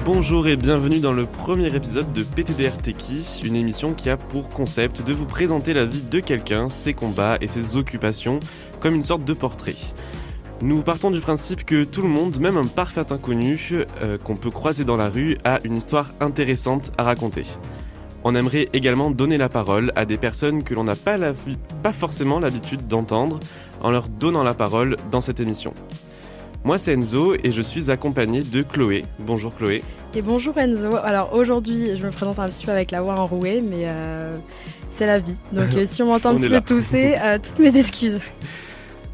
Bonjour et bienvenue dans le premier épisode de PTDR Techie, une émission qui a pour concept de vous présenter la vie de quelqu'un, ses combats et ses occupations, comme une sorte de portrait. Nous partons du principe que tout le monde, même un parfait inconnu qu'on peut croiser dans la rue, a une histoire intéressante à raconter. On aimerait également donner la parole à des personnes que l'on n'a pas forcément l'habitude d'entendre, en leur donnant la parole dans cette émission. Moi c'est Enzo et je suis accompagné de Chloé. Bonjour Chloé. Et bonjour Enzo. Alors aujourd'hui je me présente un petit peu avec la voix enrouée mais c'est la vie. Donc si on m'entend un petit peu tousser, toutes mes excuses.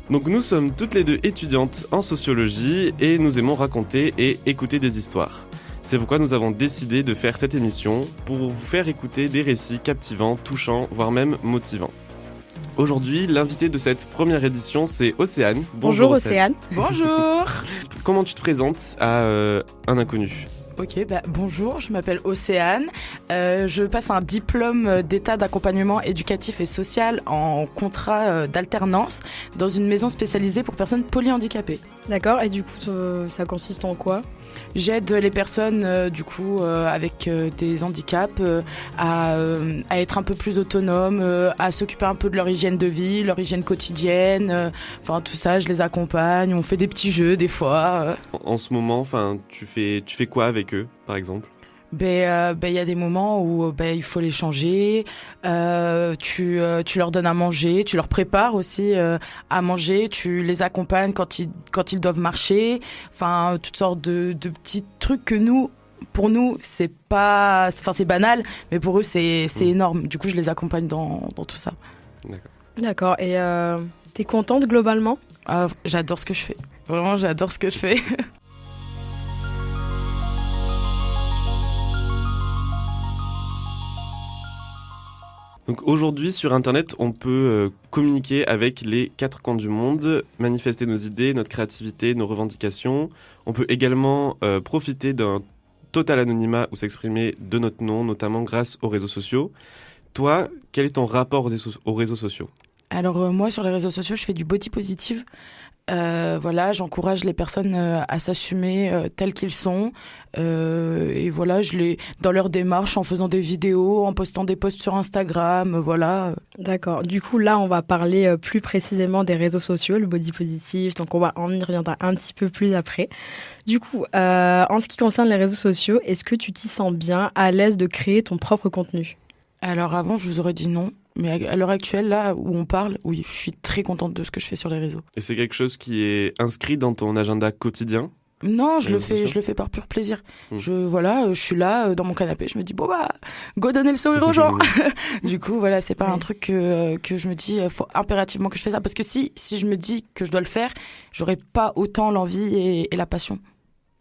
Donc nous sommes toutes les deux étudiantes en sociologie et nous aimons raconter et écouter des histoires. C'est pourquoi nous avons décidé de faire cette émission pour vous faire écouter des récits captivants, touchants, voire même motivants. Aujourd'hui, l'invité de cette première édition, c'est Océane. Bonjour Océane. Bonjour. Comment tu te présentes à un inconnu ? Ok, bonjour, je m'appelle Océane. Je passe un diplôme d'état d'accompagnement éducatif et social en contrat d'alternance dans une maison spécialisée pour personnes polyhandicapées. D'accord, et du coup, ça consiste en quoi ? J'aide les personnes avec des handicaps à être un peu plus autonomes, à s'occuper un peu de leur hygiène de vie, leur hygiène quotidienne. Tout ça, je les accompagne. On fait des petits jeux des fois. En ce moment, tu fais quoi avec eux, par exemple ? Il y a des moments où il faut les changer, tu leur donnes à manger, tu leur prépares aussi à manger, tu les accompagnes quand ils doivent marcher, toutes sortes de petits trucs que pour nous, c'est banal, mais pour eux, c'est énorme. Du coup, je les accompagne dans tout ça. D'accord, et t'es contente globalement ? J'adore ce que je fais. Vraiment, j'adore ce que je fais. Donc aujourd'hui sur internet on peut communiquer avec les quatre coins du monde, manifester nos idées, notre créativité, nos revendications. On peut également profiter d'un total anonymat ou s'exprimer de notre nom, notamment grâce aux réseaux sociaux. Toi, quel est ton rapport aux réseaux sociaux ? Alors moi sur les réseaux sociaux je fais du body positive. J'encourage les personnes à s'assumer tels qu'ils sont dans leur démarche en faisant des vidéos, en postant des posts sur Instagram, voilà. D'accord, du coup là on va parler plus précisément des réseaux sociaux, le body positive, donc on y reviendra un petit peu plus après. Du coup, en ce qui concerne les réseaux sociaux, est-ce que tu t'y sens bien, à l'aise de créer ton propre contenu ? Alors avant je vous aurais dit non. Mais à l'heure actuelle, là où on parle, oui, je suis très contente de ce que je fais sur les réseaux. Et c'est quelque chose qui est inscrit dans ton agenda quotidien ? Non, je le fais par pur plaisir. Je suis là dans mon canapé, je me dis go donner le sourire aux gens. Du coup, c'est pas un truc que je me dis faut impérativement que je fais ça parce que si je me dis que je dois le faire, j'aurais pas autant l'envie et la passion.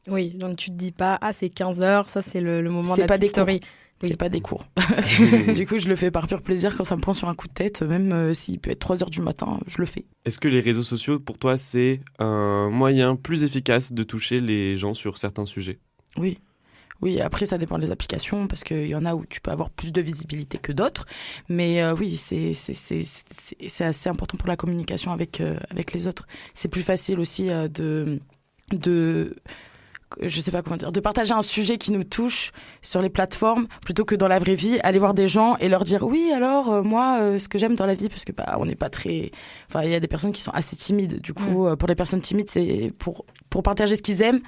Oui, donc tu te dis pas c'est 15h, ça c'est le moment de la petite story. Oui. C'est pas des cours. Du coup, je le fais par pur plaisir quand ça me prend sur un coup de tête. Même s'il peut être 3h du matin, je le fais. Est-ce que les réseaux sociaux, pour toi, c'est un moyen plus efficace de toucher les gens sur certains sujets ? Oui. Oui, après, ça dépend des applications, parce qu'il y en a où tu peux avoir plus de visibilité que d'autres. Mais oui, c'est assez important pour la communication avec les autres. C'est plus facile aussi je sais pas comment dire, de partager un sujet qui nous touche sur les plateformes plutôt que dans la vraie vie, aller voir des gens et leur dire oui alors moi ce que j'aime dans la vie, parce que on n'est pas très, il y a des personnes qui sont assez timides, du coup pour les personnes timides c'est pour partager ce qu'ils aiment,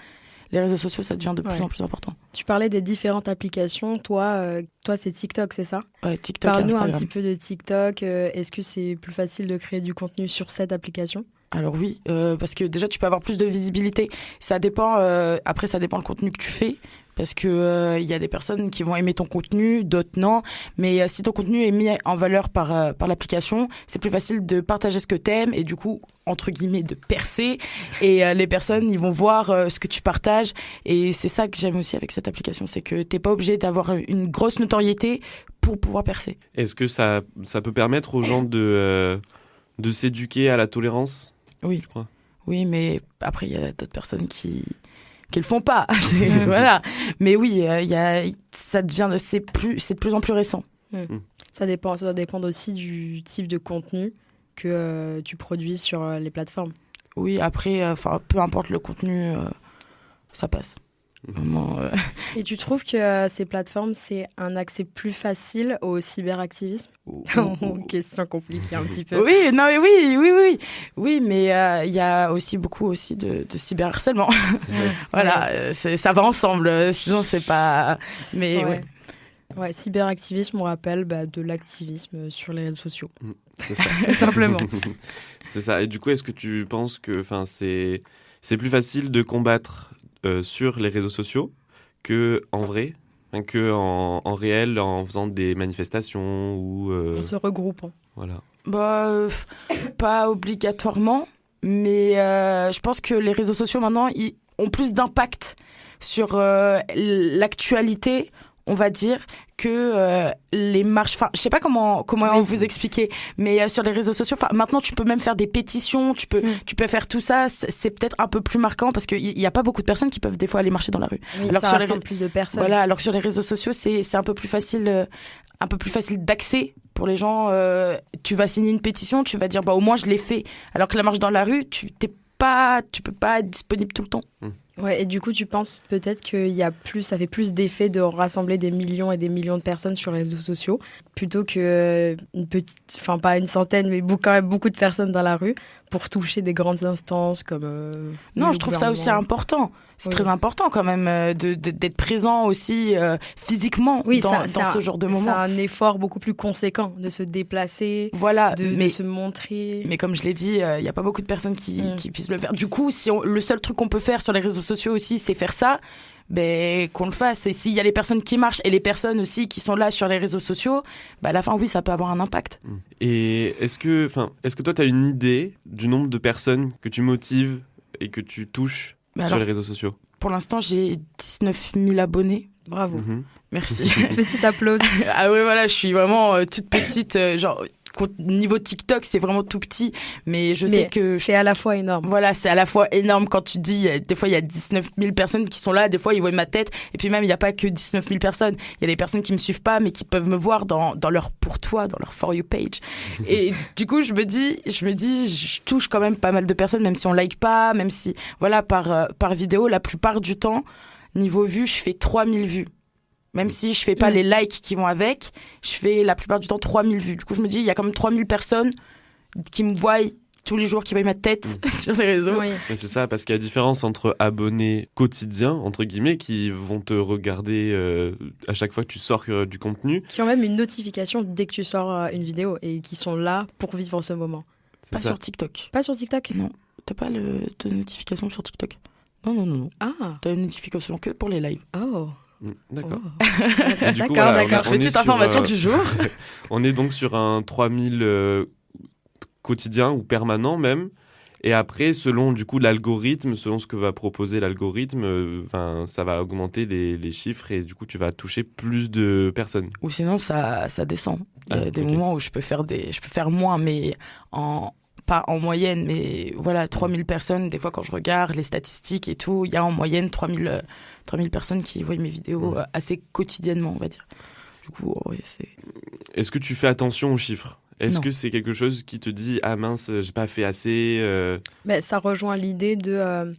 les réseaux sociaux ça devient de plus en plus important. Tu parlais des différentes applications, toi c'est TikTok, c'est ça ? Ouais, TikTok. Parle-nous un petit peu de TikTok, est-ce que c'est plus facile de créer du contenu sur cette application ? Alors oui, parce que déjà tu peux avoir plus de visibilité. Ça dépend. Après, ça dépend le contenu que tu fais, parce que y a des personnes qui vont aimer ton contenu, d'autres non. Mais si ton contenu est mis en valeur par l'application, c'est plus facile de partager ce que t'aimes et du coup entre guillemets de percer. Et les personnes ils vont voir ce que tu partages. Et c'est ça que j'aime aussi avec cette application, c'est que t'es pas obligé d'avoir une grosse notoriété pour pouvoir percer. Est-ce que ça peut permettre aux gens de s'éduquer à la tolérance ? Oui, je crois. Oui, mais après, il y a d'autres personnes qui le font pas. Voilà. Mais oui, c'est de plus en plus récent. Ça doit dépendre aussi du type de contenu que tu produis sur les plateformes. Oui, après, peu importe le contenu, ça passe. Vraiment, Et tu trouves que ces plateformes, c'est un accès plus facile au cyberactivisme? Question compliquée un petit peu. Oui, non, mais oui. Oui, mais il y a aussi beaucoup aussi de cyberharcèlement. Voilà, ça va ensemble. Sinon, c'est pas. Mais ouais. Ouais, cyberactivisme, on rappelle de l'activisme sur les réseaux sociaux. C'est ça. Tout simplement. C'est ça. Et du coup, est-ce que tu penses que c'est plus facile de combattre sur les réseaux sociaux que en vrai, que en réel, en faisant des manifestations ou En se regroupant. voilà. Pas obligatoirement, mais je pense que les réseaux sociaux maintenant ils ont plus d'impact sur l'actualité, on va dire, que les marches. Enfin, je sais pas comment vous expliquer, mais sur les réseaux sociaux, maintenant tu peux même faire des pétitions, tu peux faire tout ça. C'est peut-être un peu plus marquant parce qu'il y a pas beaucoup de personnes qui peuvent des fois aller marcher dans la rue. Oui, alors ça sur rassemble plus de personnes. Voilà, alors que sur les réseaux sociaux, c'est un peu plus facile d'accès pour les gens. Tu vas signer une pétition, tu vas dire au moins je l'ai fait. Alors que la marche dans la rue, tu peux pas être disponible tout le temps. Ouais, et du coup, tu penses peut-être ça fait plus d'effet de rassembler des millions et des millions de personnes sur les réseaux sociaux plutôt que pas une centaine, mais quand même beaucoup de personnes dans la rue pour toucher des grandes instances comme. Non, je trouve ça aussi important. C'est très important quand même d'être présent aussi physiquement dans ce genre de moment. C'est un effort beaucoup plus conséquent de se déplacer, de se montrer. Mais comme je l'ai dit, il n'y a pas beaucoup de personnes qui puissent le faire. Du coup, le seul truc qu'on peut faire sur les réseaux sociaux aussi, c'est faire ça, qu'on le fasse. Et s'il y a les personnes qui marchent et les personnes aussi qui sont là sur les réseaux sociaux, à la fin, oui, ça peut avoir un impact. Et est-ce que toi, tu as une idée du nombre de personnes que tu motives et que tu touches sur les réseaux sociaux? Pour l'instant, j'ai 19 000 abonnés. Bravo. Merci. Petite applaudisse. Ah ouais, voilà, je suis vraiment toute petite, niveau TikTok, c'est vraiment tout petit, mais sais que... c'est à la fois énorme. Voilà, c'est à la fois énorme quand tu dis, des fois il y a 19 000 personnes qui sont là, des fois ils voient ma tête, et puis même il n'y a pas que 19 000 personnes, il y a des personnes qui me suivent pas, mais qui peuvent me voir dans leur pour toi, dans leur For You page. Et du coup, je me dis, je touche quand même pas mal de personnes, même si on like pas, même si, voilà, par vidéo, la plupart du temps, niveau vues, je fais 3000 vues. Même si je fais pas les likes qui vont avec, je fais la plupart du temps 3000 vues. Du coup, je me dis, il y a quand même 3000 personnes qui me voient tous les jours, qui voient ma tête sur les réseaux. Oui. Mais c'est ça, parce qu'il y a différence entre abonnés quotidiens, entre guillemets, qui vont te regarder à chaque fois que tu sors du contenu. Qui ont même une notification dès que tu sors une vidéo et qui sont là pour vivre ce moment. Pas sur TikTok. Pas sur TikTok? Non. T'as pas de notification sur TikTok? Non. Ah. T'as une notification que pour les lives. Oh. D'accord. Oh. D'accord. Petite information du jour. On est donc sur un 3000 quotidien ou permanent même. Et après, selon du coup l'algorithme, selon ce que va proposer l'algorithme, ça va augmenter les chiffres et du coup tu vas toucher plus de personnes. Ou sinon ça descend. Il y a des moments où je peux faire moins, mais pas en moyenne, mais voilà, 3000 personnes. Des fois, quand je regarde les statistiques et tout, il y a en moyenne 3000 personnes qui voient mes vidéos assez quotidiennement, on va dire. Du coup, c'est... Est-ce que tu fais attention aux chiffres ? Est-ce Non. que c'est quelque chose qui te dit « Ah mince, j'ai pas fait assez Mais ça rejoint l'idée de...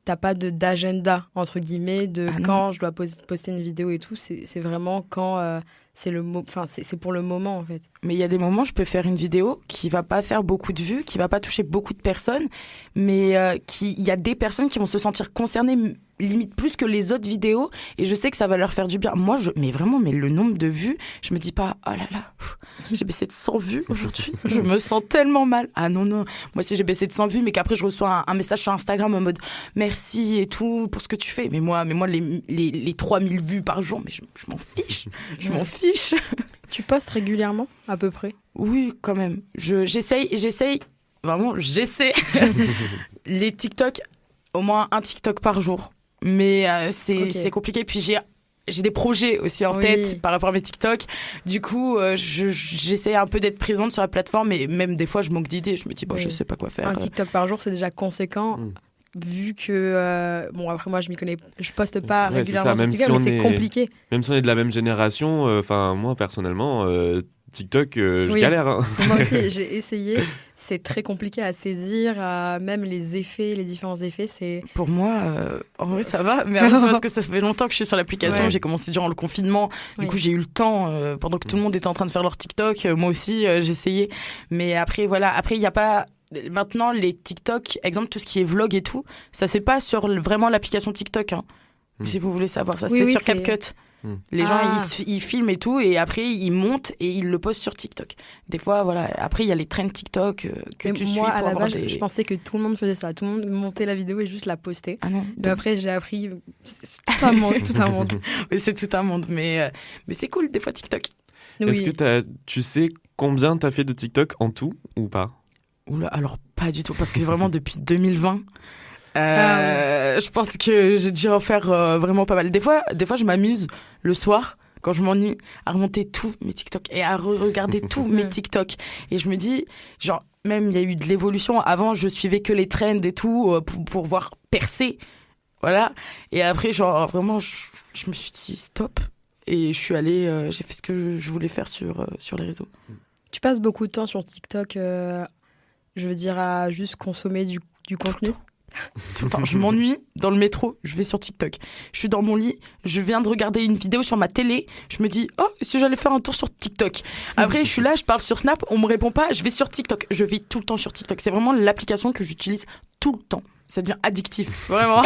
t'as pas d'agenda, entre guillemets, de quand je dois poster une vidéo et tout. C'est vraiment quand... c'est pour le moment, en fait. Mais il y a des moments, je peux faire une vidéo qui va pas faire beaucoup de vues, qui va pas toucher beaucoup de personnes, mais il y a des personnes qui vont se sentir concernées limite plus que les autres vidéos, et je sais que ça va leur faire du bien. Moi, mais le nombre de vues, je me dis pas, oh là là, j'ai baissé de 100 vues aujourd'hui, je me sens tellement mal. Ah non, moi si j'ai baissé de 100 vues, mais qu'après je reçois un message sur Instagram en mode merci et tout pour ce que tu fais. Mais moi les 3000 vues par jour, mais je m'en fiche, je m'en fiche. Tu postes régulièrement, à peu près? Oui, quand même. J'essaye, vraiment, j'essaie. Les TikTok, au moins un TikTok par jour. Mais c'est compliqué. Puis j'ai des projets aussi en tête par rapport à mes TikTok. Du coup, j'essaie un peu d'être présente sur la plateforme, et même des fois, je manque d'idées. Je me dis, je sais pas quoi faire. Un TikTok par jour, c'est déjà conséquent. Vu que après moi je m'y connais, je poste pas régulièrement sur TikTok, mais c'est compliqué. Même si on est de la même génération, moi personnellement TikTok, je Oui. galère. Hein. Moi aussi, j'ai essayé. C'est très compliqué à saisir, même les effets, les différents effets, c'est... Pour moi, en vrai, ça va. Mais après, c'est parce que ça fait longtemps que je suis sur l'application. Ouais. J'ai commencé durant le confinement. Du Oui. coup, j'ai eu le temps. Pendant que tout le monde était en train de faire leur TikTok, moi aussi, j'ai essayé. Mais après, voilà. Après, il n'y a pas... Maintenant, les TikTok, exemple, tout ce qui est vlog et tout, ça se fait pas sur vraiment l'application TikTok. Hein. Si vous voulez savoir ça, Oui, c'est oui, sur c'est- CapCut. Mm. Les gens, Ah. ils filment et tout, et après, ils montent et ils le postent sur TikTok. Des fois, voilà. Après, il y a les trends TikTok que Mais tu suis moi, pour à la avoir base, des... je pensais que tout le monde faisait ça. Tout le monde montait la vidéo et juste la postait. Ah non, Mais après, j'ai appris... C'est tout un monde, c'est tout un monde. mais c'est tout un monde. Mais c'est cool, des fois, TikTok. Est-ce Oui. que tu sais combien t'as fait de TikTok en tout ou pas? Oula, alors pas du tout, parce que vraiment depuis 2020, Ah je pense que j'ai dû en faire vraiment pas mal. Des fois, je m'amuse le soir, quand je m'ennuie, à remonter tous mes TikTok et à regarder tous mes TikTok. Et je me dis, genre, même il y a eu de l'évolution. Avant, je suivais que les trends et tout pour voir percer. Voilà. Et après, genre, vraiment, je me suis dit stop. Et je suis allée, j'ai fait ce que je voulais faire sur les réseaux. Tu passes beaucoup de temps sur TikTok, je veux dire, à juste consommer du contenu. Tout le temps. Je m'ennuie dans le métro, je vais sur TikTok. Je suis dans mon lit, je viens de regarder une vidéo sur ma télé, je me dis oh si j'allais faire un tour sur TikTok. Après je suis là, je parle sur Snap, on me répond pas, je vais sur TikTok. Je vais tout le temps sur TikTok. C'est vraiment l'application que j'utilise tout le temps. Ça devient addictif, vraiment.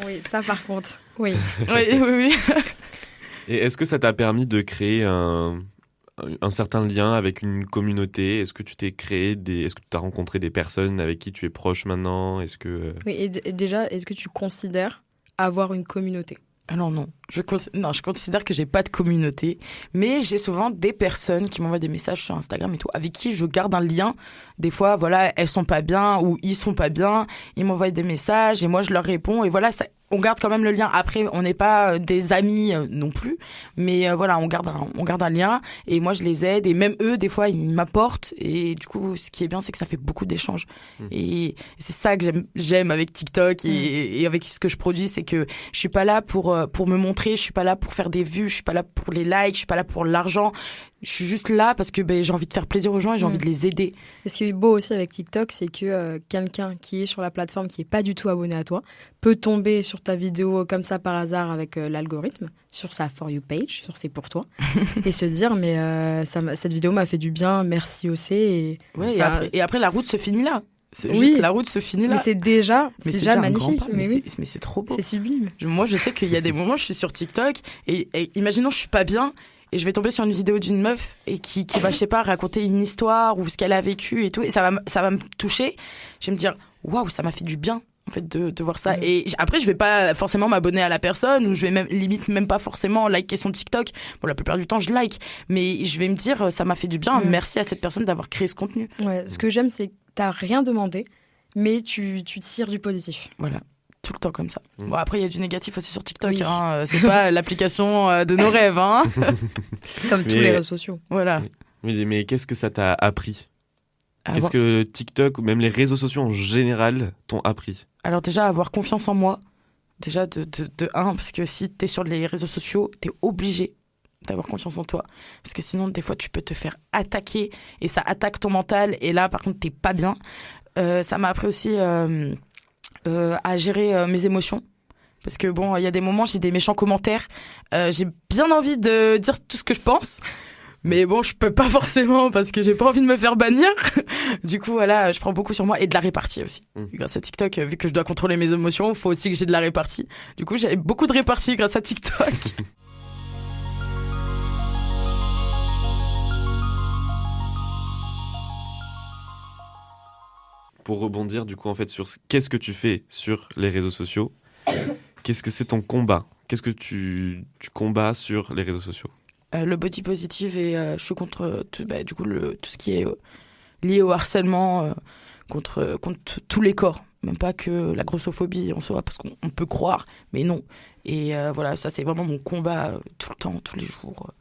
Oui, ça par contre. Oui. Oui. Et est-ce que ça t'a permis de créer un certain lien avec une communauté? Est-ce que tu t'es créé est-ce que tu as rencontré des personnes avec qui tu es proche maintenant? Est-ce que... Oui, et déjà, est-ce que tu considères avoir une communauté? Alors non, je considère que j'ai pas de communauté, mais j'ai souvent des personnes qui m'envoient des messages sur Instagram et tout, avec qui je garde un lien. Des fois, voilà, elles sont pas bien ou ils sont pas bien, ils m'envoient des messages et moi je leur réponds et voilà, on garde quand même le lien. Après, on n'est pas des amis non plus, mais voilà, on garde un lien et moi je les aide et même eux, des fois, ils m'apportent et du coup, ce qui est bien, c'est que ça fait beaucoup d'échanges. Et c'est ça que j'aime avec TikTok et avec ce que je produis, c'est que je suis pas là pour me montrer, je suis pas là pour faire des vues, je suis pas là pour les likes, je suis pas là pour l'argent. Je suis juste là parce que j'ai envie de faire plaisir aux gens et j'ai envie de les aider. Et ce qui est beau aussi avec TikTok, c'est que quelqu'un qui est sur la plateforme, qui n'est pas du tout abonné à toi, peut tomber sur ta vidéo comme ça par hasard avec l'algorithme, sur sa For You page, sur C'est pour toi, et se dire mais cette vidéo m'a fait du bien, merci OC. Et après, la route se finit là. Oui. Juste la route se finit là. Mais c'est déjà un magnifique. grand pas, Mais oui, mais c'est trop beau. c'est sublime. Moi, je sais qu'il y a des moments, je suis sur TikTok et imaginons je suis pas bien et je vais tomber sur une vidéo d'une meuf et qui va, je sais pas, raconter une histoire ou ce qu'elle a vécu et tout, et ça va me toucher. Je vais me dire waouh, ça m'a fait du bien en fait de voir ça. Et après, je vais pas forcément m'abonner à la personne ou je vais limite même pas forcément liker son TikTok. Bon, la plupart du temps, je like, mais je vais me dire ça m'a fait du bien. Merci à cette personne d'avoir créé ce contenu. Ouais, ce que j'aime, c'est que t'as rien demandé, mais tu tires du positif. Voilà. Tout le temps comme ça. Bon, après, il y a du négatif aussi sur TikTok. Oui. Hein. C'est pas l'application de nos rêves. Hein. Comme tous les réseaux sociaux. Voilà. Mais qu'est-ce que ça t'a appris? Qu'est-ce Avoir- que TikTok ou même les réseaux sociaux en général t'ont appris? Alors déjà, avoir confiance en moi. Déjà, de un, parce que si t'es sur les réseaux sociaux, t'es obligé d'avoir confiance en toi. Parce que sinon, des fois, tu peux te faire attaquer et ça attaque ton mental. Et là, par contre, t'es pas bien. Ça m'a appris aussi à gérer mes émotions. Parce que bon, il y a des moments, j'ai des méchants commentaires. J'ai bien envie de dire tout ce que je pense. Mais bon, je peux pas forcément parce que j'ai pas envie de me faire bannir. Du coup, voilà, je prends beaucoup sur moi et de la répartie aussi. Grâce à TikTok, vu que je dois contrôler mes émotions, il faut aussi que j'ai de la répartie. Du coup, j'ai beaucoup de répartie grâce à TikTok. Pour rebondir du coup en fait sur qu'est-ce que tu fais sur les réseaux sociaux, qu'est-ce que c'est ton combat? Qu'est-ce que tu combats sur les réseaux sociaux? Le body positive et je suis contre tout ce qui est lié au harcèlement, contre tous les corps, même pas que la grossophobie en soi, parce qu'on peut croire, mais non. Et voilà, ça c'est vraiment mon combat tout le temps, tous les jours.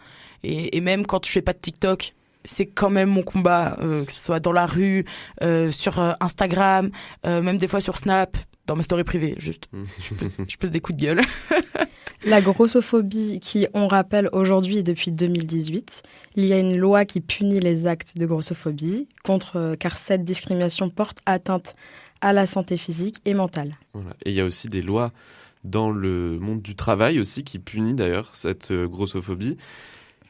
Et même quand je fais pas de TikTok, c'est quand même mon combat, que ce soit dans la rue, sur Instagram, même des fois sur Snap, dans mes stories privées, juste. Je pose des coups de gueule. La grossophobie qui, on rappelle aujourd'hui et depuis 2018, il y a une loi qui punit les actes de grossophobie car cette discrimination porte atteinte à la santé physique et mentale. Voilà. Et il y a aussi des lois dans le monde du travail aussi qui punit d'ailleurs cette grossophobie.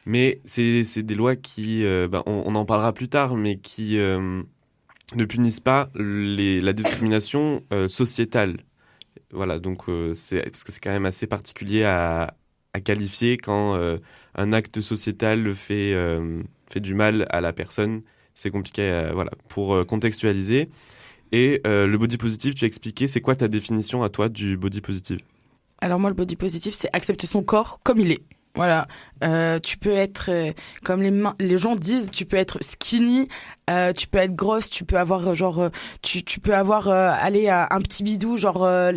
Mais c'est des lois qui, on en parlera plus tard, mais qui ne punissent pas la discrimination sociétale. Voilà, donc parce que c'est quand même assez particulier à qualifier quand un acte sociétal fait du mal à la personne. C'est compliqué pour contextualiser. Et le body positive, tu as expliqué, c'est quoi ta définition à toi du body positive ? Alors moi, le body positive, c'est accepter son corps comme il est. Voilà, tu peux être, comme les gens disent, tu peux être skinny, tu peux être grosse, tu peux avoir tu peux avoir un petit bidou,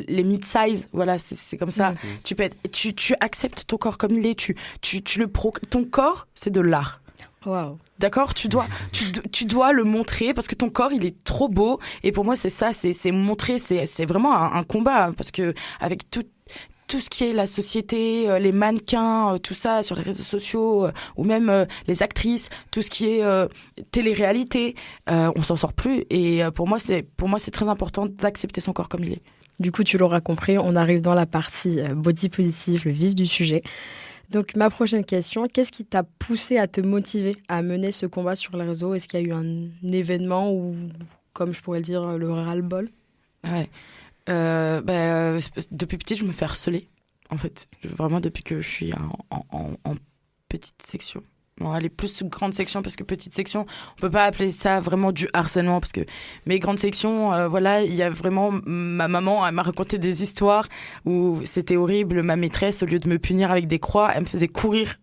les mid-size, voilà, c'est comme ça. Tu peux être, tu acceptes ton corps comme il est, ton corps, c'est de l'art. Wow. D'accord, tu dois le montrer parce que ton corps il est trop beau et pour moi c'est ça, c'est montrer, c'est vraiment un combat parce que avec tout ce qui est la société, les mannequins, tout ça sur les réseaux sociaux, ou même les actrices, tout ce qui est télé-réalité, on s'en sort plus. Et pour moi, c'est très important d'accepter son corps comme il est. Du coup, tu l'auras compris, on arrive dans la partie body positive, le vif du sujet. Donc, ma prochaine question, qu'est-ce qui t'a poussé à te motiver à mener ce combat sur les réseaux ? Est-ce qu'il y a eu un événement ou, comme je pourrais le dire, le ras-le-bol ? Ouais. Depuis petite, je me fais harceler, en fait. Vraiment, depuis que je suis en petite section. Bon, elle est plus grande section parce que petite section, on peut pas appeler ça vraiment du harcèlement parce que mes grandes sections, il y a vraiment ma maman, elle m'a raconté des histoires où c'était horrible. Ma maîtresse, au lieu de me punir avec des croix, elle me faisait courir.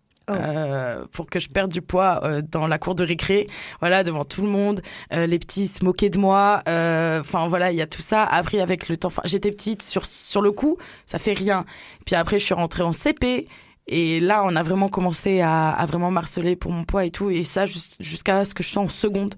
Pour que je perde du poids dans la cour de récré, voilà, devant tout le monde. Les petits se moquaient de moi. Il y a tout ça. Après, avec le temps, j'étais petite, sur le coup, ça fait rien. Puis après, je suis rentrée en CP. Et là, on a vraiment commencé à vraiment m'harceler pour mon poids et tout. Et ça, jusqu'à ce que je sois en seconde.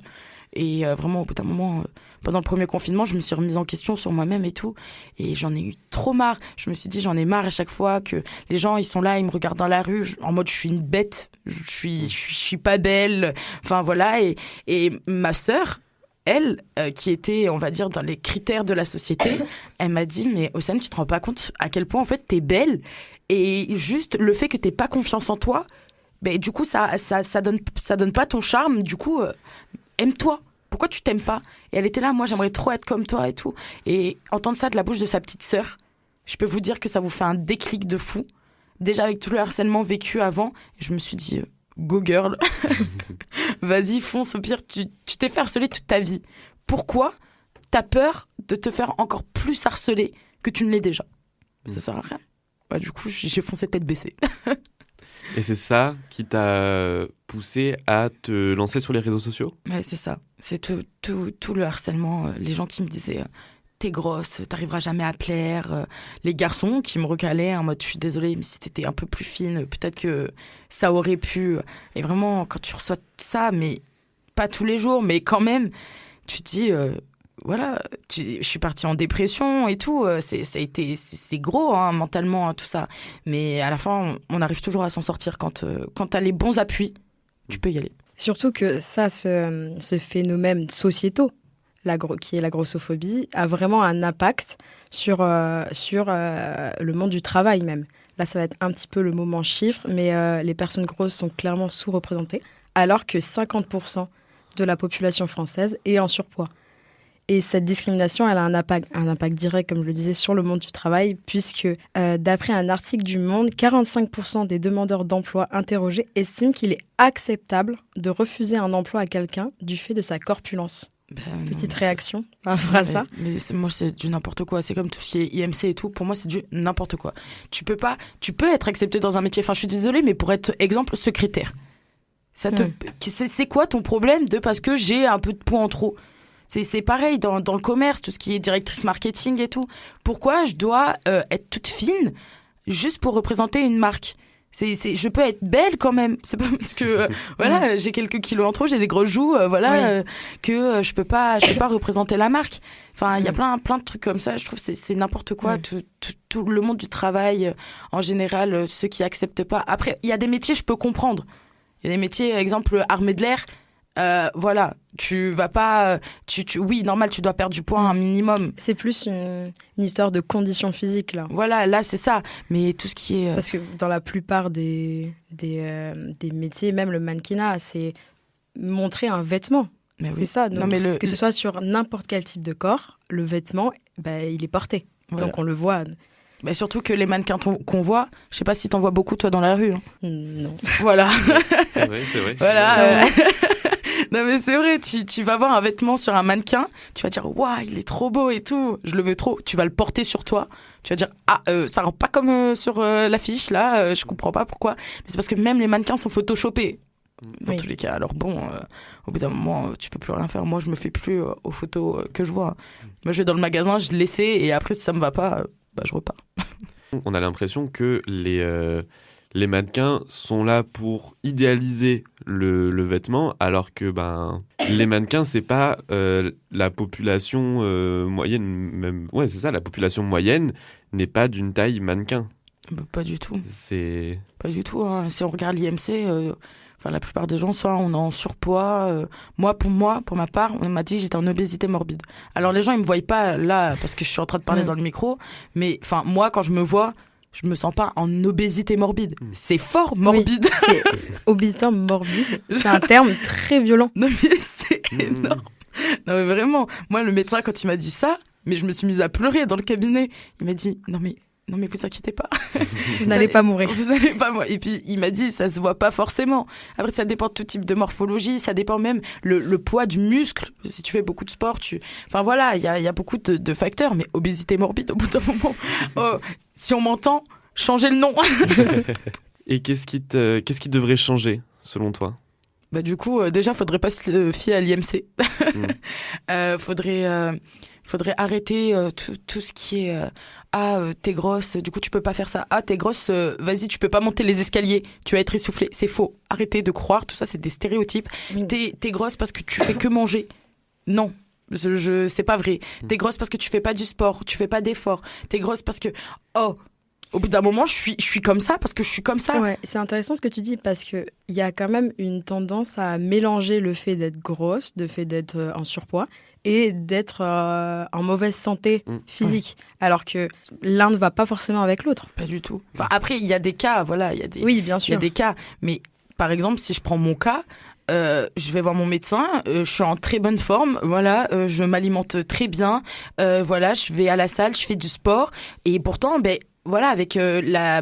Et vraiment, au bout d'un moment, pendant le premier confinement, je me suis remise en question sur moi-même et tout. Et j'en ai eu trop marre. Je me suis dit, j'en ai marre à chaque fois que les gens, ils sont là, ils me regardent dans la rue, en mode, je suis une bête, je suis pas belle. Enfin, voilà. Et ma sœur, elle, qui était, on va dire, dans les critères de la société, elle m'a dit, mais Océane, tu te rends pas compte à quel point, en fait, t'es belle. Et juste le fait que t'aies pas confiance en toi, du coup, ça donne pas ton charme. Du coup, aime-toi. Pourquoi tu t'aimes pas ? Et elle était là, moi j'aimerais trop être comme toi et tout. Et entendre ça de la bouche de sa petite sœur, je peux vous dire que ça vous fait un déclic de fou. Déjà avec tout le harcèlement vécu avant, je me suis dit, go girl, vas-y fonce, au pire tu t'es fait harceler toute ta vie. Pourquoi t'as peur de te faire encore plus harceler que tu ne l'es déjà ? Ça sert à rien. Du coup, j'ai foncé tête baissée. Et c'est ça qui t'a poussé à te lancer sur les réseaux sociaux ? Ouais, c'est ça. C'est tout le harcèlement. Les gens qui me disaient t'es grosse, t'arriveras jamais à plaire. Les garçons qui me recalaient en mode je suis désolée, mais si t'étais un peu plus fine, peut-être que ça aurait pu. Et vraiment, quand tu reçois ça, mais pas tous les jours, mais quand même, tu te dis je suis partie en dépression et tout. C'est gros mentalement tout ça. Mais à la fin, on arrive toujours à s'en sortir quand t'as les bons appuis. Tu peux y aller. Surtout que ça, ce phénomène sociétal, qui est la grossophobie, a vraiment un impact sur le monde du travail même. Là, ça va être un petit peu le moment chiffre, mais les personnes grosses sont clairement sous-représentées, alors que 50% de la population française est en surpoids. Et cette discrimination, elle a un impact direct, comme je le disais, sur le monde du travail, puisque d'après un article du Monde, 45% des demandeurs d'emploi interrogés estiment qu'il est acceptable de refuser un emploi à quelqu'un du fait de sa corpulence. Petite réaction par rapport à ça. Mais moi, c'est du n'importe quoi. C'est comme tout ce qui est IMC et tout. Pour moi, c'est du n'importe quoi. Tu peux être accepté dans un métier. Enfin, je suis désolée, mais pour être, exemple, secrétaire. C'est quoi ton problème parce que j'ai un peu de poids en trop ? C'est pareil dans le commerce, tout ce qui est directrice marketing et tout. Pourquoi je dois être toute fine juste pour représenter une marque ? Je peux être belle quand même. C'est pas parce que voilà, j'ai quelques kilos en trop, j'ai des grosses joues, que je peux pas représenter la marque. Enfin, il y a plein de trucs comme ça. Je trouve que c'est n'importe quoi. Tout le monde du travail, en général, ceux qui acceptent pas. Après, il y a des métiers, je peux comprendre. Il y a des métiers, exemple, armée de l'air. Voilà, tu vas pas... oui, normal, tu dois perdre du poids un minimum. C'est plus une histoire de conditions physiques, là. Voilà, là, c'est ça. Mais tout ce qui est... Parce que dans la plupart des métiers, même le mannequinat, c'est montrer un vêtement. Mais c'est oui. ça. Donc, Non, que ce soit sur n'importe quel type de corps, le vêtement, il est porté. Voilà. Donc on le voit. Bah surtout que les mannequins qu'on voit, je sais pas si t'en vois beaucoup toi dans la rue. Hein. Non. Voilà. C'est vrai. Voilà. Non mais c'est vrai, tu vas voir un vêtement sur un mannequin, tu vas dire waouh, il est trop beau et tout, je le veux trop. Tu vas le porter sur toi, tu vas dire ça rend pas comme sur l'affiche là, je comprends pas pourquoi. Mais c'est parce que même les mannequins sont photoshopés. Dans tous les cas. Alors bon, au bout d'un moment, tu peux plus rien faire. Moi, je me fais plus aux photos que je vois. Moi, je vais dans le magasin, je l'essaie et après, si ça me va pas, je repars. On a l'impression que les mannequins sont là pour idéaliser le vêtement, alors que les mannequins, c'est pas la population moyenne. Même, ouais, c'est ça, la population moyenne n'est pas d'une taille mannequin. Pas du tout. C'est... Pas du tout. Hein. Si on regarde l'IMC... la plupart des gens, soit on est en surpoids. Pour ma part, on m'a dit que j'étais en obésité morbide. Alors les gens, ils me voient pas là parce que je suis en train de parler dans le micro. Mais moi, quand je me vois, je me sens pas en obésité morbide. C'est fort morbide. Oui, c'est obésité morbide. C'est un terme très violent. Non mais c'est énorme. Non mais vraiment. Moi, le médecin, quand il m'a dit ça, mais je me suis mise à pleurer dans le cabinet. Il m'a dit non mais vous inquiétez pas. Vous n'allez pas mourir. Vous n'allez pas mourir. Et puis, il m'a dit, ça se voit pas forcément. Après, ça dépend de tout type de morphologie. Ça dépend même le poids du muscle. Si tu fais beaucoup de sport, Enfin, voilà, il y a beaucoup de facteurs. Mais obésité morbide, au bout d'un moment, si on m'entend, changez le nom. Et qu'est-ce qui devrait changer, selon toi ? Du coup, déjà, faudrait pas se fier à l'IMC. Faudrait arrêter tout ce qui est t'es grosse, du coup tu peux pas faire ça. T'es grosse, vas-y, tu peux pas monter les escaliers, tu vas être essoufflée. C'est faux. Arrêtez de croire, tout ça c'est des stéréotypes. T'es grosse parce que tu fais que manger. Non. C'est pas vrai. T'es grosse parce que tu fais pas du sport, tu fais pas d'efforts. T'es grosse parce que au bout d'un moment, je suis comme ça parce que je suis comme ça. Ouais, c'est intéressant ce que tu dis parce qu'il y a quand même une tendance à mélanger le fait d'être grosse, le fait d'être en surpoids et d'être en mauvaise santé physique. Alors que l'un ne va pas forcément avec l'autre. Pas du tout. Enfin, après, il y a des cas, voilà. Oui, bien sûr. Il y a des cas. Mais par exemple, si je prends mon cas, je vais voir mon médecin, je suis en très bonne forme, voilà, je m'alimente très bien, voilà, je vais à la salle, je fais du sport. Et pourtant, voilà, avec la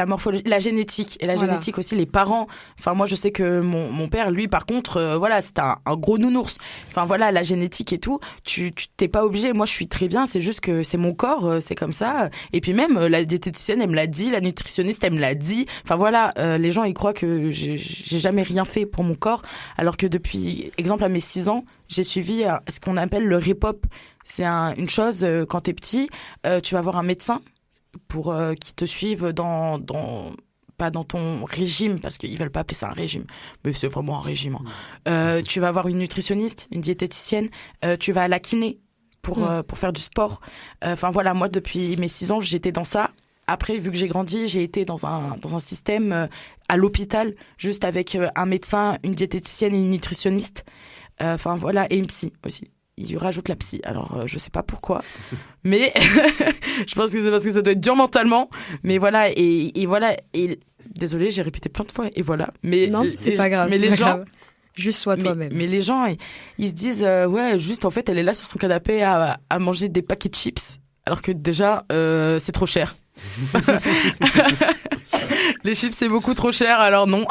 morphologie, la génétique et la génétique aussi, les parents. Enfin, moi, je sais que mon père, lui, par contre, c'était un gros nounours. Enfin, voilà, la génétique et tout, tu t'es pas obligé. Moi, je suis très bien, c'est juste que c'est mon corps, c'est comme ça. Et puis même, la diététicienne, elle me l'a dit, la nutritionniste, elle me l'a dit. Enfin, voilà, les gens, ils croient que j'ai jamais rien fait pour mon corps, alors que depuis, exemple, à mes 6 ans, j'ai suivi ce qu'on appelle le REPOP. C'est une chose, quand t'es petit, tu vas voir un médecin pour qu'ils te suivent pas dans ton régime, parce qu'ils veulent pas appeler ça un régime, mais c'est vraiment un régime. Tu vas voir une nutritionniste, une diététicienne, tu vas à la kiné pour faire du sport. Enfin voilà, moi depuis mes 6 ans, j'étais dans ça. Après, vu que j'ai grandi, j'ai été dans un système à l'hôpital, juste avec un médecin, une diététicienne et une nutritionniste. Enfin voilà, et une psy aussi. Il rajoute la psy. Alors, je sais pas pourquoi. Mais je pense que c'est parce que ça doit être dur mentalement. Mais voilà, et voilà. Et désolée, j'ai répété plein de fois. Et voilà. Mais non, c'est pas grave. Mais les gens. Grave. Juste sois toi-même. Mais les gens, ils se disent, ouais, juste en fait, elle est là sur son canapé à manger des paquets de chips. Alors que déjà, c'est trop cher. Les chips, c'est beaucoup trop cher, alors non.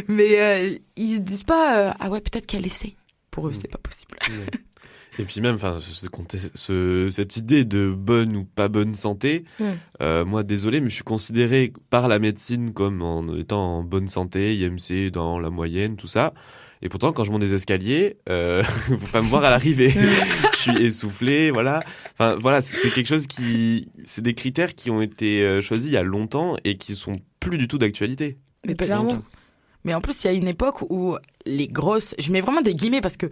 mais ils disent pas, ah ouais, peut-être qu'elle essaie. Pour eux, c'est pas possible. Et puis même, cette idée de bonne ou pas bonne santé, moi, désolé, mais je suis considéré par la médecine comme en étant en bonne santé, IMC dans la moyenne, tout ça. Et pourtant, quand je monte des escaliers, faut pas me voir à l'arrivée. Je suis essoufflé, voilà. Enfin, voilà, c'est quelque chose c'est des critères qui ont été choisis il y a longtemps et qui sont plus du tout d'actualité. Mais clairement. Mais en plus, il y a une époque où les grosses, je mets vraiment des guillemets parce que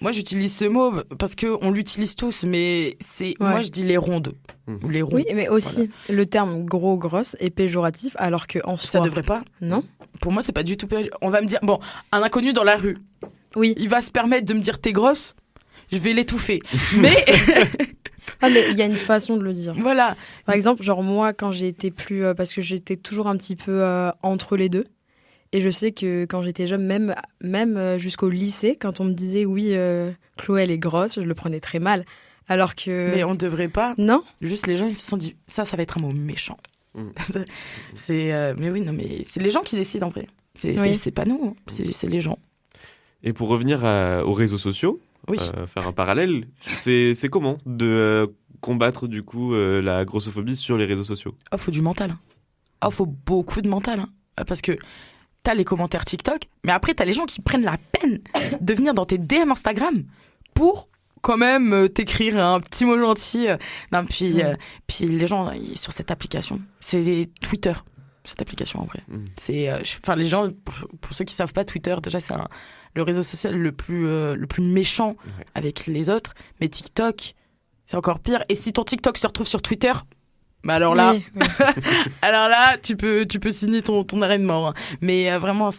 moi j'utilise ce mot parce qu'on l'utilise tous, mais moi je dis les rondes ou les ronds. Oui, mais aussi le terme gros, grosse est péjoratif alors qu'en soi. Ça devrait pas. Non. Pour moi, c'est pas du tout péjoratif. On va me dire, bon, un inconnu dans la rue, oui, il va se permettre de me dire t'es grosse, je vais l'étouffer. Mais mais il y a une façon de le dire. Voilà. Par exemple, genre moi quand j'ai été plus, parce que j'étais toujours un petit peu entre les deux. Et je sais que quand j'étais jeune, même jusqu'au lycée, quand on me disait oui, Chloé elle est grosse, je le prenais très mal. Alors que. Mais on devrait pas. Non. Juste les gens ils se sont dit ça va être un mot méchant. Mais oui, non, mais c'est les gens qui décident en vrai. C'est pas nous, hein. C'est les gens. Et pour revenir aux réseaux sociaux, faire un parallèle, c'est comment de combattre du coup la grossophobie sur les réseaux sociaux? Faut du mental. Faut beaucoup de mental. Hein. Parce que t'as les commentaires TikTok, mais après t'as les gens qui prennent la peine de venir dans tes DM Instagram pour quand même t'écrire un petit mot gentil. Puis les gens sur cette application, c'est Twitter, cette application en vrai. C'est, les gens, pour ceux qui savent pas, Twitter déjà c'est le réseau social le plus méchant avec les autres, mais TikTok c'est encore pire. Et si ton TikTok se retrouve sur Twitter, bah alors là, alors là, tu peux signer ton arrêt de mort. Mais vraiment,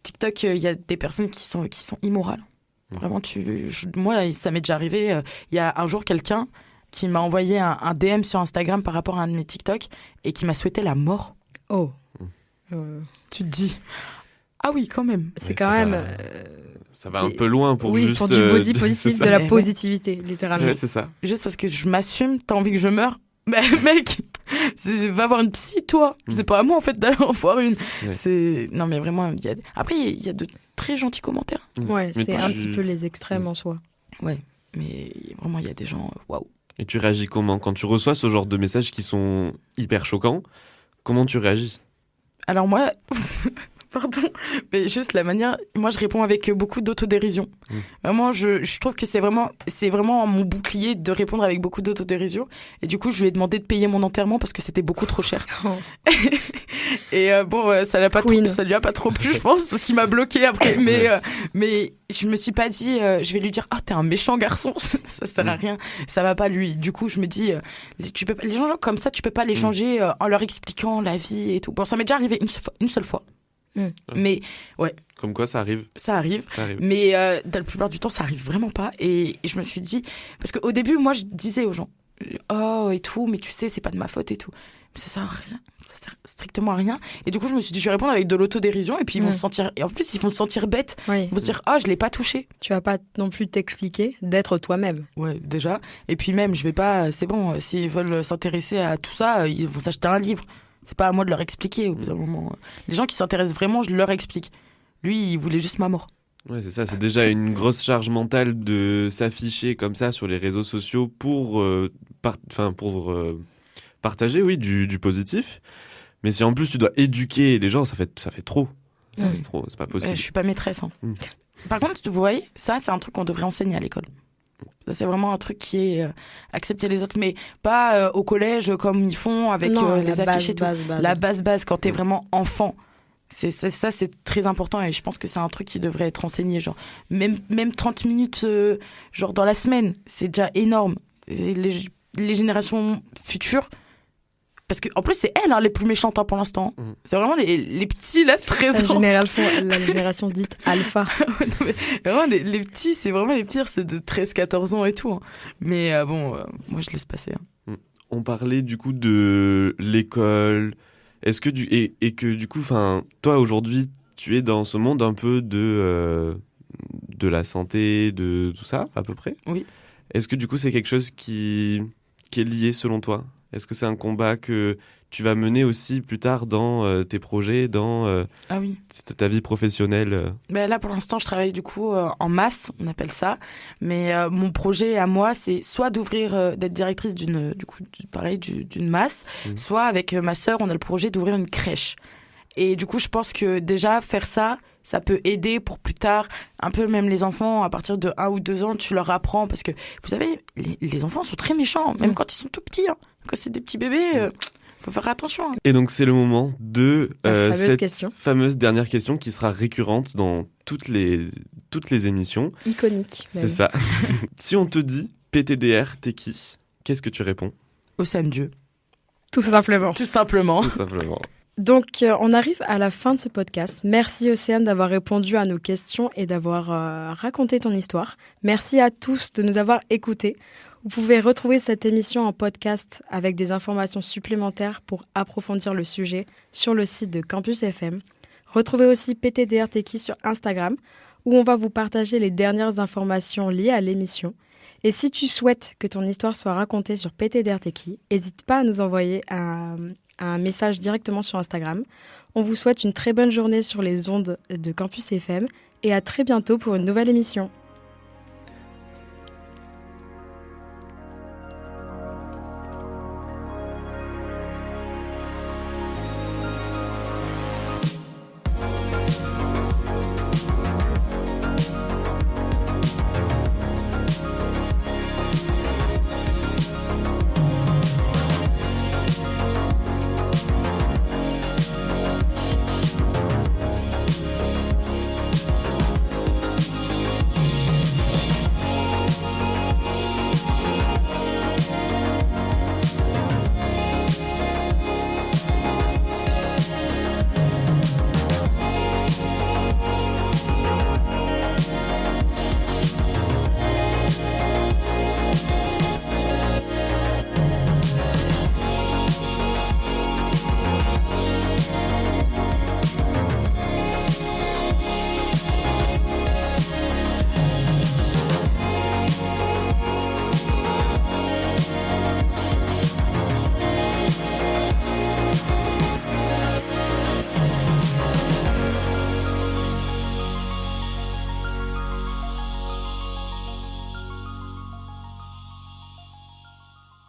TikTok, il y a des personnes qui sont immorales. Vraiment, moi, ça m'est déjà arrivé. Il y a un jour quelqu'un qui m'a envoyé un DM sur Instagram par rapport à un de mes TikTok et qui m'a souhaité la mort. Oh. Tu te dis, ah oui, quand même. C'est quand même. Ça va un peu loin pour juste. Pour du body positif, de la positivité, littéralement. Ouais, c'est ça. Juste parce que je m'assume, t'as envie que je meure. Mais mec, va voir une psy, toi. C'est pas à moi, en fait, d'aller en voir une. Ouais. Non, mais vraiment, après, il y a de très gentils commentaires. Ouais, mais c'est un petit peu les extrêmes en soi. Ouais, mais vraiment, il y a des gens, waouh. Et tu réagis comment quand tu reçois ce genre de messages qui sont hyper choquants? Comment tu réagis? Alors moi... Pardon, mais juste la manière... Moi, je réponds avec beaucoup d'autodérision. Vraiment, je trouve que c'est vraiment mon bouclier de répondre avec beaucoup d'autodérision. Et du coup, je lui ai demandé de payer mon enterrement parce que c'était beaucoup trop cher. Et ça lui a pas trop plu, je pense, parce qu'il m'a bloqué après. Mais je me suis pas dit, je vais lui dire, t'es un méchant garçon, ça sert à rien, ça va pas lui. Du coup, je me dis, les gens comme ça, tu peux pas les changer en leur expliquant la vie et tout. Bon, ça m'est déjà arrivé une seule fois. Mais ouais. Comme quoi, ça arrive. Ça arrive. Mais dans la plupart du temps, ça arrive vraiment pas. Et je me suis dit, parce qu'au début, moi, je disais aux gens, et tout, mais tu sais, c'est pas de ma faute et tout. Mais ça sert à rien. Ça sert strictement à rien. Et du coup, je me suis dit, je vais répondre avec de l'autodérision. Et puis, ils vont se sentir. Et en plus, ils vont se sentir bêtes. Ils vont se dire, je l'ai pas touché. Tu vas pas non plus t'expliquer d'être toi-même. Ouais, déjà. Et puis, même, je vais pas. C'est bon, s'ils veulent s'intéresser à tout ça, ils vont s'acheter un livre. C'est pas à moi de leur expliquer au bout d'un moment. Les gens qui s'intéressent vraiment, je leur explique. Lui, il voulait juste ma mort. Ouais, c'est ça. C'est déjà une grosse charge mentale de s'afficher comme ça sur les réseaux sociaux pour partager, oui, du positif. Mais si en plus tu dois éduquer les gens, ça fait trop. C'est trop, c'est pas possible. Je suis pas maîtresse. Hein. Par contre, vous voyez, ça, c'est un truc qu'on devrait enseigner à l'école. Ça, c'est vraiment un truc qui est accepter les autres, mais pas au collège comme ils font avec les affiches et tout. La base, quand t'es vraiment enfant. Ça, c'est très important et je pense que c'est un truc qui devrait être enseigné. Genre, même 30 minutes genre dans la semaine, c'est déjà énorme. Les générations futures, parce qu'en plus, c'est elles les plus méchantes pour l'instant. C'est vraiment les petits, là, 13 ans. La génération dite alpha. Vraiment, les petits, c'est vraiment les pires, c'est de 13-14 ans et tout. Hein. Mais moi, je laisse passer. Hein. On parlait du coup de l'école. Est-ce que et que du coup, toi, aujourd'hui, tu es dans ce monde un peu de la santé, de tout ça, à peu près? Oui. Est-ce que du coup, c'est quelque chose qui est lié selon toi? Est-ce que c'est un combat que tu vas mener aussi plus tard dans tes projets, dans Ah oui. ta vie professionnelle Ben là, pour l'instant, je travaille du coup en masse, on appelle ça. Mais mon projet à moi, c'est soit d'être directrice d'une masse, soit avec ma sœur, on a le projet d'ouvrir une crèche. Et du coup, je pense que déjà, faire ça peut aider pour plus tard. Un peu même les enfants, à partir de 1 ou 2 ans, tu leur apprends. Parce que, vous savez, les enfants sont très méchants, même quand ils sont tout petits. Hein. Quand c'est des petits bébés, faut faire attention. Hein. Et donc, c'est le moment de cette fameuse dernière question qui sera récurrente dans toutes les émissions. Iconique. Même. C'est ça. Si on te dit PTDR, t'es qui ? Qu'est-ce que tu réponds ? Océane Dieu. Tout simplement. Tout simplement. Tout simplement. Donc, on arrive à la fin de ce podcast. Merci Océane d'avoir répondu à nos questions et d'avoir raconté ton histoire. Merci à tous de nous avoir écoutés. Vous pouvez retrouver cette émission en podcast avec des informations supplémentaires pour approfondir le sujet sur le site de Campus FM. Retrouvez aussi PTDR Techie sur Instagram où on va vous partager les dernières informations liées à l'émission. Et si tu souhaites que ton histoire soit racontée sur PTDR Techie, n'hésite pas à nous envoyer un message directement sur Instagram. On vous souhaite une très bonne journée sur les ondes de Campus FM et à très bientôt pour une nouvelle émission.